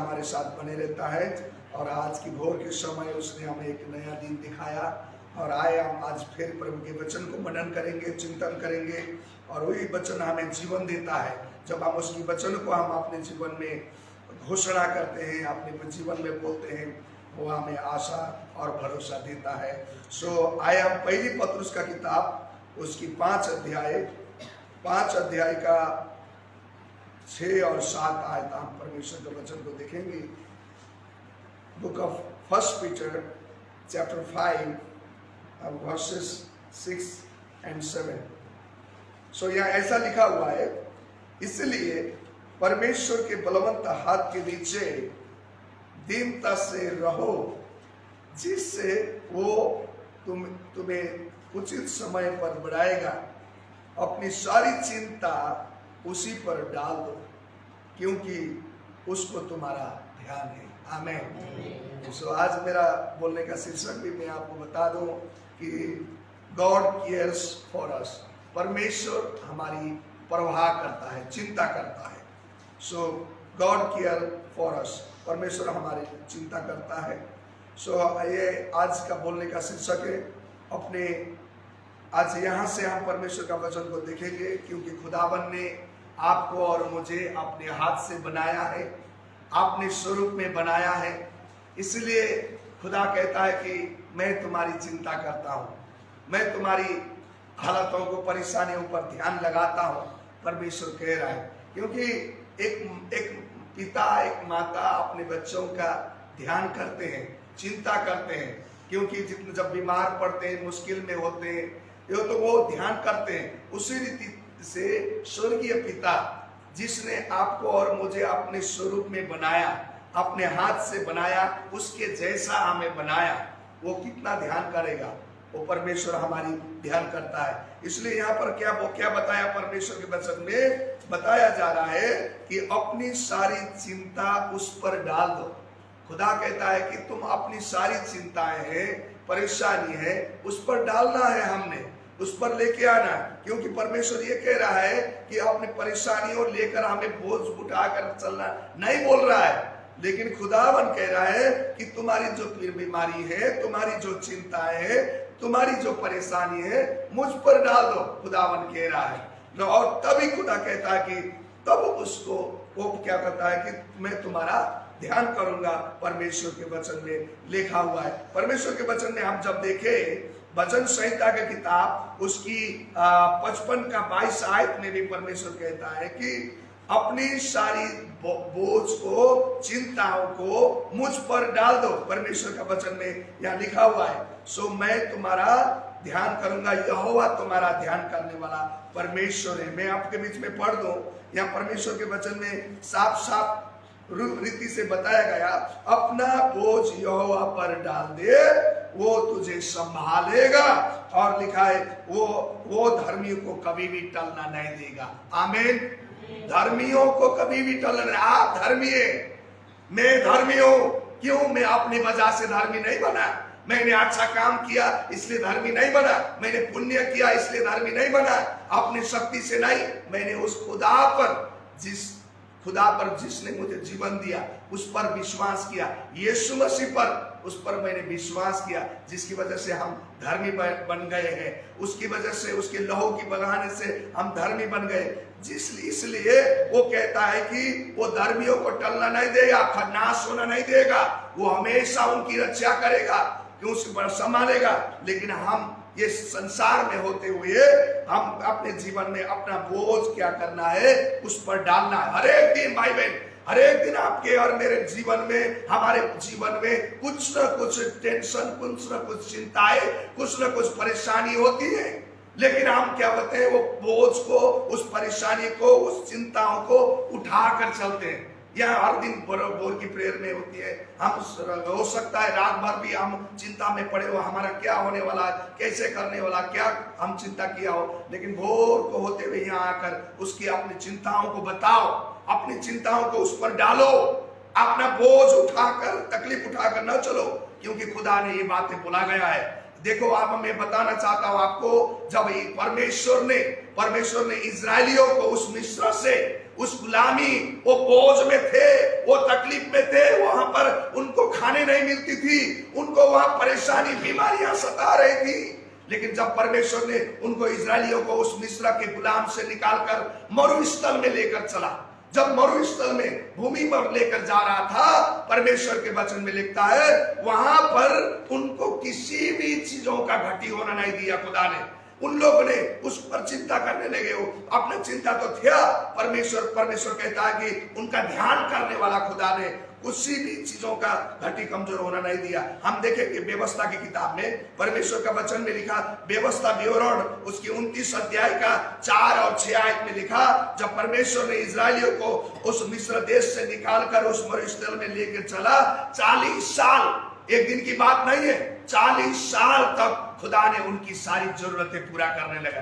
हमारे साथ बने रहता है। और आज की भोर के समय उसने हमें एक नया दिन दिखाया और आए हम आज फिर प्रभु के वचन को मनन करेंगे, चिंतन करेंगे और वही वचन हमें जीवन देता है। जब हम उसकी वचन को हम अपने जीवन में घोषणा करते हैं, अपने जीवन में बोलते हैं, वो हमें आशा और भरोसा देता है। सो आए हम पहली पत्रुस का किताब उसकी 5 अध्याय का 6 और 7 आयत हम परमेश्वर के वचन को देखेंगे। Book of first Peter chapter 5 versus 6 and 7। सो यहाँ ऐसा लिखा हुआ है, इसलिए परमेश्वर के बलवंत हाथ के नीचे दीनता से रहो, जिससे वो तुम्हें उचित समय पर बढ़ाएगा। अपनी सारी चिंता उसी पर डाल दो, क्योंकि उसको तुम्हारा ध्यान है। आमीन। सो आज मेरा बोलने का शीर्षक भी मैं आपको बता दूं कि गॉड केयर्स फॉर अस। परमेश्वर हमारी परवाह करता है, चिंता करता है। सो गॉड केयर फॉर अस, परमेश्वर हमारी चिंता करता है। सो ये आज का बोलने का शीर्षक है। अपने आज यहाँ से हम परमेश्वर का वचन को देखेंगे, क्योंकि खुदावन ने आपको और मुझे अपने हाथ से बनाया है, अपने स्वरूप में बनाया है। इसलिए खुदा कहता है कि मैं तुम्हारी चिंता करता हूँ, मैं तुम्हारी हालतों को, परेशानियों पर ध्यान लगाता हूँ। परमेश्वर कह रहा है, क्योंकि एक पिता, एक माता अपने बच्चों का ध्यान करते हैं, चिंता करते हैं, क्योंकि जितने जब बीमार पड़ते हैं, मुश्किल में होते हैं, तो वो ध्यान करते हैं। उसी रीति से स्वर्गीय पिता जिसने आपको और मुझे अपने स्वरूप में बनाया, अपने हाथ से बनाया, उसके जैसा हमें बनाया, वो कितना ध्यान करेगा। वो परमेश्वर हमारी ध्यान करता है। इसलिए यहाँ पर क्या बताया परमेश्वर के वचन में, बताया जा रहा है कि अपनी सारी चिंता उस पर डाल दो। खुदा कहता है कि तुम अपनी सारी चिंताएं हैं, परेशानी है, उस पर डालना है, हमने उस पर लेके आना है। क्योंकि परमेश्वर ये कह रहा है कि अपनी परेशानियों लेकर हमें बोझ उठाकर चलना नहीं बोल रहा है, लेकिन खुदावन कह रहा है कि तुम्हारी जो बीमारी है, तुम्हारी जो चिंताएं है, तुम्हारी जो परेशानी है, मुझ पर डाल दो, खुदावन कह रहा है। और तभी खुदा कहता है कि तब उसको वो क्या करता है कि मैं तुम्हारा ध्यान करूंगा। परमेश्वर के वचन में लिखा हुआ है। परमेश्वर के वचन में हम जब देखें वचन संहिता की किताब उसकी 55 का 22 आयत में भी परमेश्वर कहता है कि अपनी सारी बोझ को, चिंताओं को मुझ पर डाल दो। परमेश्वर का वचन में यहाँ लिखा हुआ है। सो मैं तुम्हारा ध्यान करूंगा। यहोवा तुम्हारा ध्यान करने वाला परमेश्वर है। मैं आपके बीच में पढ़ दूं, यहाँ परमेश्वर के वचन में साफ साफ रीति से बताया गया, अपना बोझ यहोवा पर डाल दे, वो तुझे संभालेगा। और लिखा है वो धर्मियों को कभी भी टलना नहीं देगा। आमीन। धर्मियों को कभी भी टलना नहीं। आप धर्मी है, मैं धर्मी हूं। क्यों? मैं अपनी वजह से धर्मी नहीं बना। मैंने अच्छा काम किया इसलिए धर्मी नहीं बना, मैंने पुण्य किया इसलिए धर्मी नहीं बना, अपनी शक्ति से नहीं। मैंने उस खुदा पर जिसने मुझे जीवन दिया उस पर विश्वास किया, यीशु मसीह पर, उस पर मैंने विश्वास किया, जिसकी वजह से हम धर्मी बन गए हैं। उसकी वजह से, उसके लहू की बगाने से हम धर्मी बन गए। इसलिए वो कहता है कि वो धर्मियों को टलना नहीं देगा, नाश होना नहीं देगा। वो हमेशा उनकी रक्षा करेगा, कि उसे संभालेगा। लेकिन हम ये संसार में होते हुए हम अपने जीवन में अपना बोझ क्या करना है, उस पर डालना है। हर एक दिन भाई बहन, हर एक दिन आपके और मेरे जीवन में, हमारे जीवन में कुछ न कुछ टेंशन, कुछ न कुछ चिंताएं, कुछ न कुछ परेशानी होती है। लेकिन हम क्या होते हैं, वो बोझ को, उस परेशानी को, उस चिंताओं को उठा कर चलते हैं। यह हर दिन भोर की प्रेयर में होती है। हम हो सकता है रात भर भी हम चिंता में पड़े हो, हमारा क्या होने वाला, कैसे करने वाला, क्या हम चिंता किया हो। लेकिन भोर को होते हुए यहाँ आकर उसकी अपनी चिंताओं को बताओ, अपनी चिंताओं को उस पर डालो। अपना बोझ उठाकर, तकलीफ उठाकर न चलो, क्योंकि खुदा ने ये बातें बोला गया है। देखो आप, मैं बताना चाहता हूं आपको, जब परमेश्वर ने इजरायलियों को उस मिस्र से, उस गुलामी, वो बोझ में थे, वो तकलीफ में थे, वहां पर उनको खाने नहीं मिलती थी, उनको वहां परेशानी, बीमारियां सता रही थी, लेकिन जब परमेश्वर ने उनको, इजरायलियों को उस मिस्र के गुलाम से निकालकर मरुस्थल में लेकर चला, जब मरुस्थल में भूमि पर लेकर जा रहा था, परमेश्वर के वचन में लिखता है वहां पर उनको किसी भी चीजों का घटी होना नहीं दिया खुदा ने। उन लोगों ने उस पर चिंता करने लगे, वो अपना चिंता तो था, परमेश्वर कहता है कि उनका ध्यान करने वाला खुदा ने किसी भी चीजों का घटी कमजोर होना नहीं दिया। हम देखेंगे व्यवस्था की किताब में, परमेश्वर का वचन में लिखा, व्यवस्था विवरण उसकी 29 अध्याय का 4 और 6 आयत में लिखा, जब परमेश्वर ने इजरायलियों को उस मिस्र देश से निकालकर उस मरुस्थल में लेकर चला, 40 साल, एक दिन की बात नहीं है, 40 साल तक खुदा ने उनकी सारी जरूरतें पूरा करने लगा।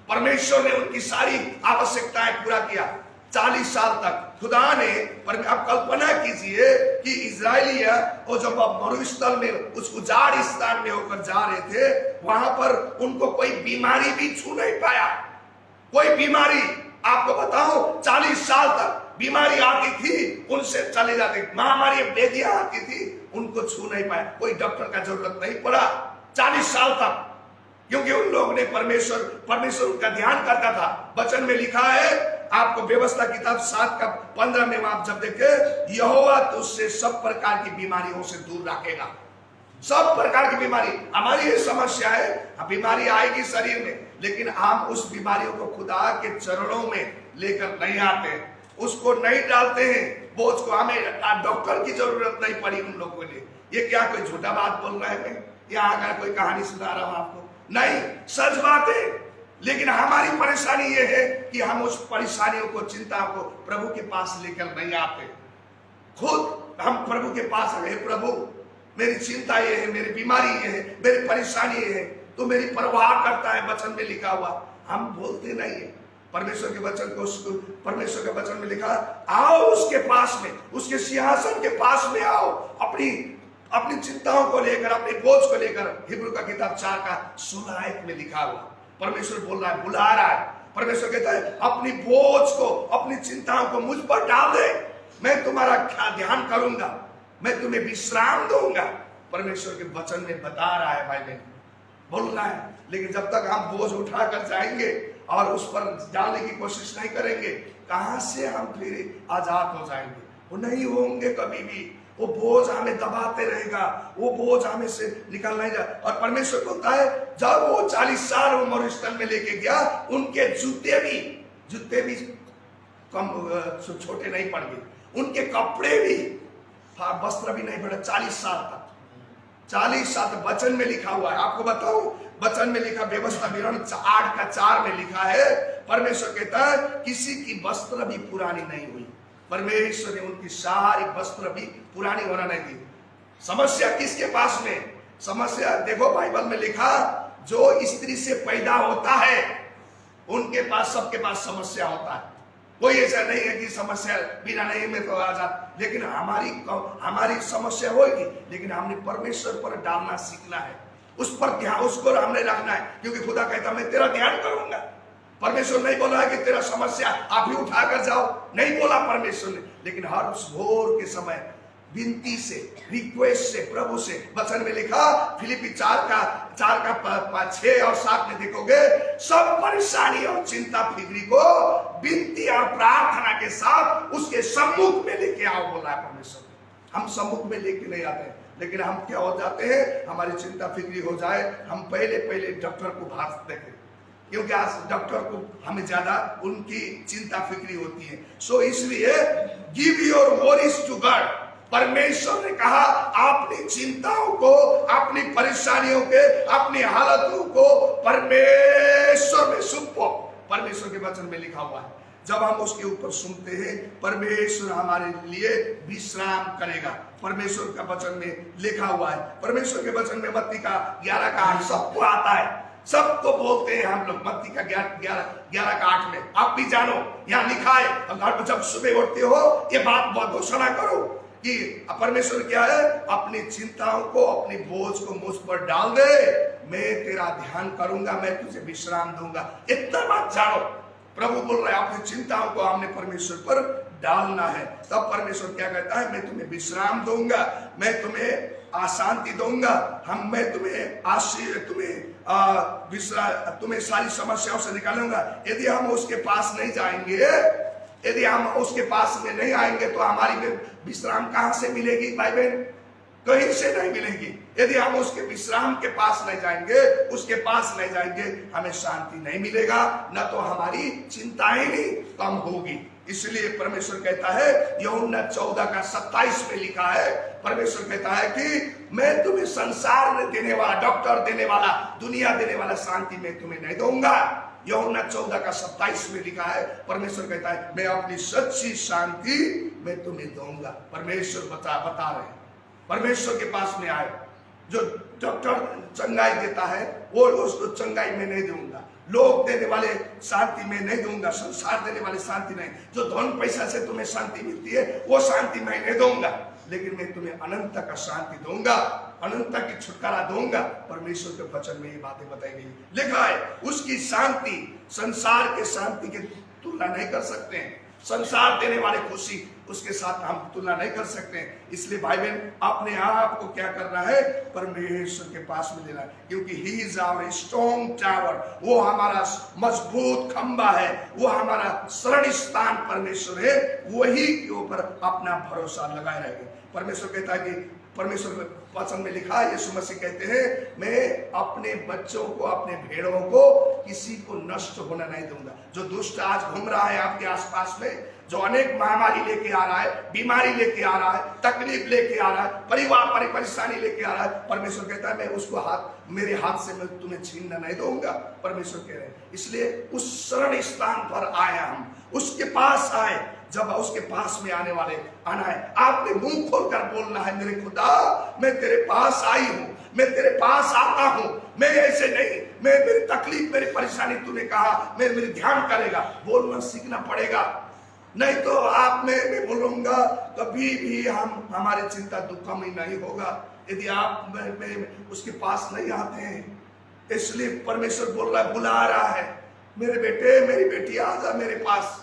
परमेश्वर ने उनकी सारी आवश्यकताएं पूरा किया 40 साल तक खुदा ने। पर आप कल्पना कीजिए कि इजरायली वो जब मरुस्थल में उस उजाड़ स्थान में होकर जा रहे थे, वहां पर उनको कोई बीमारी भी छू नहीं पाया। कोई बीमारी, आपको बताओ 40 साल तक बीमारी आती थी, उनसे चले जाते, महामारी बेदियां आती थी, उनको छू नहीं पाया, कोई डॉक्टर का जरूरत नहीं पड़ा 40 साल तक, क्योंकि उन लोगों ने परमेश्वर उनका ध्यान करता था। वचन में लिखा है, आपको व्यवस्था किताब 7 का 15 में आप जब देखे, यहोवा तुझसे सब प्रकार की बीमारियों से दूर रखेगा। सब प्रकार की बीमारी, हमारी ये समस्या है, बीमारी आएगी शरीर में, लेकिन हम उस बीमारियों को खुदा के चरणों में लेकर नहीं आते, उसको नहीं डालते हैं बोझ को। हमें डॉक्टर की जरूरत नहीं पड़ी उन लोगों ने। ये क्या कोई झूठा बात बोल रहा है? मैं यहाँ का कोई कहानी सुना रहा हूं आपको? नहीं, सच बात है। लेकिन हमारी परेशानी ये है कि हम उस परेशानियों को, चिंताओं को प्रभु के पास लेकर नहीं आते। खुद हम प्रभु के पास गए, प्रभु मेरी चिंता ये है, मेरी बीमारी ये है, मेरी परेशानी ये है, तो मेरी परवाह करता है, वचन में लिखा हुआ। हम बोलते नहीं है परमेश्वर के वचन को। परमेश्वर के वचन में लिखा, आओ उसके पास में, उसके सिंहासन के पास में आओ, अपनी चिंताओं को लेकर, अपने बोझ को लेकर। हिब्रू का किताब 4 का 16 आयत में लिखा हुआ, परमेश्वर बोल रहा है, बुला रहा है। परमेश्वर कहता है अपनी बोझ को, अपनी चिंताओं को मुझ पर डाल दे, मैं तुम्हारा ध्यान करूंगा, मैं तुम्हें विश्राम दूंगा। परमेश्वर के वचन में बता रहा है, भाई बहन बोल रहा है। लेकिन जब तक हम बोझ उठाकर जाएंगे और उस पर डालने की कोशिश नहीं करेंगे, कहां से हम फिर आजाद हो जाएंगे? वो नहीं होंगे कभी भी। वो बोझ हमें दबाते रहेगा, वो बोझ हमें से निकल नहीं जा। और परमेश्वर बोलता है, जब वो 40 साल वो मरुस्थल में लेके गया, उनके जूते भी कम छोटे नहीं पड़ गए, उनके कपड़े भी, वस्त्र भी नहीं पड़े 40 साल तक। 40 साल तक वचन में लिखा हुआ है। आपको बताओ, वचन में लिखा, व्यवस्था विवरण 8 का 4 में लिखा है, परमेश्वर कहता है किसी की वस्त्र भी पुरानी नहीं हुई। परमेश्वर ने उनकी सारी वस्त्र भी पुरानी होना नहीं दी। समस्या किसके पास में? समस्या देखो बाइबल में लिखा, जो स्त्री से पैदा होता है उनके पास, सबके पास समस्या होता है। कोई ऐसा नहीं है कि समस्या बिना नहीं में तो आजाद। लेकिन हमारी समस्या होगी, लेकिन हमने परमेश्वर पर डालना सीखना है, उस पर ध्यान, उसको हमने रखना है, क्योंकि खुदा कहता मैं तेरा ध्यान करूंगा। परमेश्वर नहीं बोला है कि तेरा समस्या आप ही उठा कर जाओ, नहीं बोला परमेश्वर ने, लेकिन हर उस भोर के समय विनती से, रिक्वेस्ट से, प्रभु से। वचन में लिखा, फिलिपी 4 का 6 और 7 में देखोगे, सब परेशानी और चिंता फिक्री को विनती और प्रार्थना के साथ उसके सम्मुख में लेके आओ, बोला है परमेश्वर। हम सम्मुख में लेके नहीं आते, लेकिन हम क्या हो जाते हैं, हमारी चिंता फिक्री हो जाए, हम पहले डॉक्टर को भागते हैं, क्योंकि आज डॉक्टर को हमें ज्यादा उनकी चिंता फिक्री होती है। सो इसलिए give your worries to God. परमेश्वर ने कहा अपनी चिंताओं को, अपनी परेशानियों के, अपनी हालतों को परमेश्वर में सौंपो। परमेश्वर के वचन में लिखा हुआ है, जब हम उसके ऊपर सुनते हैं, परमेश्वर हमारे लिए विश्राम करेगा। परमेश्वर का वचन में लिखा हुआ है। परमेश्वर के वचन में मत्ती का 11 का 8 सबको आता है, सबको बोलते हैं हम लोग। मत्ती का 11 का 8 में आप भी जानो, यहाँ लिखा है, और घर पर जब सुबह उठते हो ये बात बहुत घोषणा करो कि परमेश्वर क्या है, अपनी चिंताओं को, अपनी बोझ को मुझ पर डाल दे, मैं तेरा ध्यान करूंगा, मैं तुझे विश्राम दूंगा। इतना बात जानो, प्रभु बोल रहा है अपनी चिंताओं को हमने परमेश्वर पर डालना है। तब परमेश्वर क्या कहता है, मैं तुम्हें विश्राम दूंगा, मैं तुम्हें शांति दूंगा, मैं तुम्हें आशीष, तुम्हें सारी समस्याओं से निकालूंगा। यदि हम उसके पास नहीं जाएंगे, यदि हम उसके पास में नहीं आएंगे तो हमारी विश्राम कहां से मिलेगी भाई बहन? कहीं से नहीं मिलेगी। यदि हम उसके विश्राम के पास नहीं जाएंगे, उसके पास नहीं जाएंगे, हमें शांति नहीं मिलेगा, न तो हमारी चिंताएं नहीं कम होगी। इसलिए परमेश्वर कहता है, यूहन्ना 14:27 में लिखा है, परमेश्वर कहता है कि मैं तुम्हें संसार में देने वाला, डॉक्टर देने वाला, दुनिया देने वाला शांति मैं तुम्हें नहीं दूंगा। यूहन्ना 14:27 में लिखा है, परमेश्वर कहता है मैं अपनी सच्ची शांति मैं तुम्हें दूंगा। परमेश्वर बता रहे हैं, परमेश्वर के पास में आए। जो डॉक्टर चंगाई देता है वो उसको चंगाई में नहीं दूंगा, लोग देने वाले शांति में नहीं दूंगा, संसार देने वाले शांति नहीं, जो धन पैसा से तुम्हें शांति मिलती है वो शांति मैं नहीं दूंगा, लेकिन मैं तुम्हें अनंत का शांति दूंगा, अनंत की छुटकारा दूंगा। परमेश्वर के वचन में ये बातें बताई गई, लिखा है उसकी शांति संसार के शांति की तुलना नहीं कर सकते हैं। संसार देने वाले खुशी उसके साथ हम तुलना नहीं कर सकते हैं। इसलिए भाई बहन अपने आप को क्या करना है, परमेश्वर के पास में देना है, क्योंकि he is our strong tower, वो हमारा मजबूत खंबा है, वो हमारा शरण स्थान परमेश्वर है, वही के ऊपर अपना भरोसा लगाए रहेंगे। परमेश्वर कहता है कि परमेश्वर वचन में लिखा है, यीशु मसीह कहते हैं मैं अपने बच्चों को, अपने भेड़ों को किसी को नष्ट होना नहीं दूंगा। जो दुष्ट आज घूम रहा है आपके आसपास में, जो अनेक महामारी लेके आ रहा है, बीमारी लेके आ रहा है, तकलीफ लेके आ रहा है, परिवार परेशानी लेके आ रहा है, परमेश्वर कहता है मैं उसको मेरे हाथ से मैं तुम्हें छीनना नहीं दूंगा। परमेश्वर कह रहे हैं, इसलिए उस शरण स्थान पर आया, हम उसके पास आए। जब उसके पास में आना है, आपने मुंह खोलकर बोलना है, मेरे खुदा मैं तेरे पास आई हूं, मैं तेरे पास आता हूं, मैं ऐसे नहीं, मैं मेरी तकलीफ, मेरी परेशानी तूने कहा मैं मेरी ध्यान करेगा, बोलना सीखना पड़ेगा। नहीं तो आप मैं बोलूंगा कभी भी हमारी चिंता दुख कम ही नहीं होगा यदि आप मैं उसके पास नहीं आते हैं। इसलिए परमेश्वर बोल रहा है, बुला रहा है, मेरे बेटे मेरी बेटी आजा मेरे पास,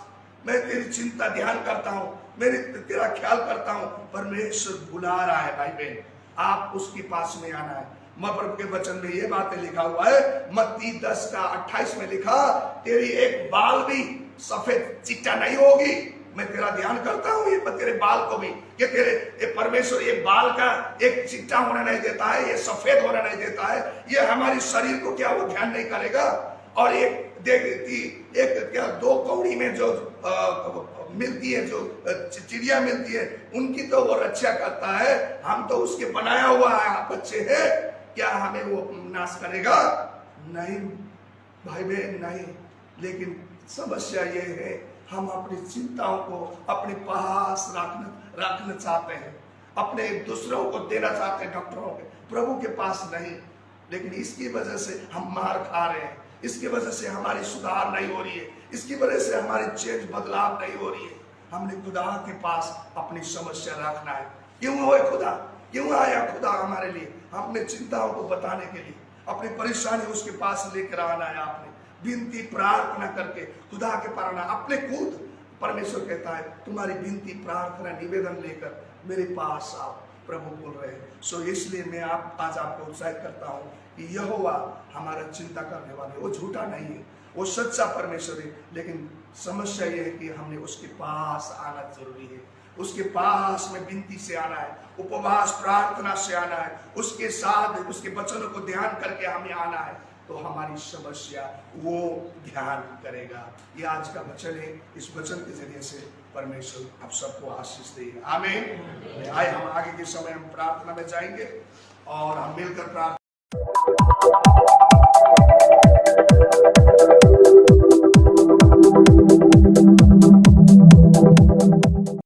मैं तेरी चिंता ध्यान करता हूं, तेरा ख्याल करता हूं। परमेश्वर बुला रहा है भाई बहन, आप उसके पास में आना है। प्रभु के वचन में ये बातें लिखा हुआ है, मत्ती 10:28 में लिखा, तेरी एक बाल भी सफेद चिट्टा नहीं होगी। मैं तेरा ध्यान करता हूँ, ये तेरे बाल को भी, कि तेरे परमेश्वर ये बाल का एक चिट्टा होना नहीं देता है, ये सफेद होना नहीं देता है। ये हमारी शरीर को क्या वो ध्यान नहीं करेगा। और एक क्या 2 कौड़ी में जो मिलती है, जो चिड़िया मिलती है, उनकी तो वो रक्षा करता है। हम तो उसके बनाया हुआ बच्चे हैं, क्या हमें वो नाश करेगा? नहीं भाई बहन नहीं। लेकिन समस्या ये है, हम अपनी चिंताओं को अपने पास रखना चाहते हैं, अपने दूसरों को देना चाहते हैं, डॉक्टरों के, प्रभु के पास नहीं। लेकिन इसकी वजह से हम मार खा रहे हैं, इसकी वजह से हमारी सुधार नहीं हो रही है, इसकी वजह से हमारी चेंज बदलाव नहीं हो रही है। हमने खुदा के पास अपनी समस्या रखना है। क्यों हुए खुदा, क्यों आया खुदा हमारे लिए? अपने चिंताओं को बताने के लिए, अपनी परेशानी उसके पास लेकर आना है। आपने विनती प्रार्थना करके खुदा के पास आना, अपने खुद। परमेश्वर कहता है तुम्हारी विनती प्रार्थना निवेदन लेकर मेरे पास आओ, प्रभु बोल रहे हैं। सो इसलिए मैं आज आपको उत्साहित करता हूँ कि यहोवा हमारा चिंता करने वाले, वो झूठा नहीं है, वो सच्चा परमेश्वर है। लेकिन समस्या ये है कि हमने उसके पास आना जरूरी है, उसके पास में विनती से आना है, उपवास प्रार्थना से आना है, उसके साथ उसके वचनों को ध्यान करके हमें आना है, तो हमारी समस्या वो ध्यान करेगा। ये आज का वचन है, इस वचन के जरिए से परमेश्वर आप सबको आशीष दे। आमीन। आए हम आगे के समय हम प्रार्थना में जाएंगे और हम मिलकर प्रार्थना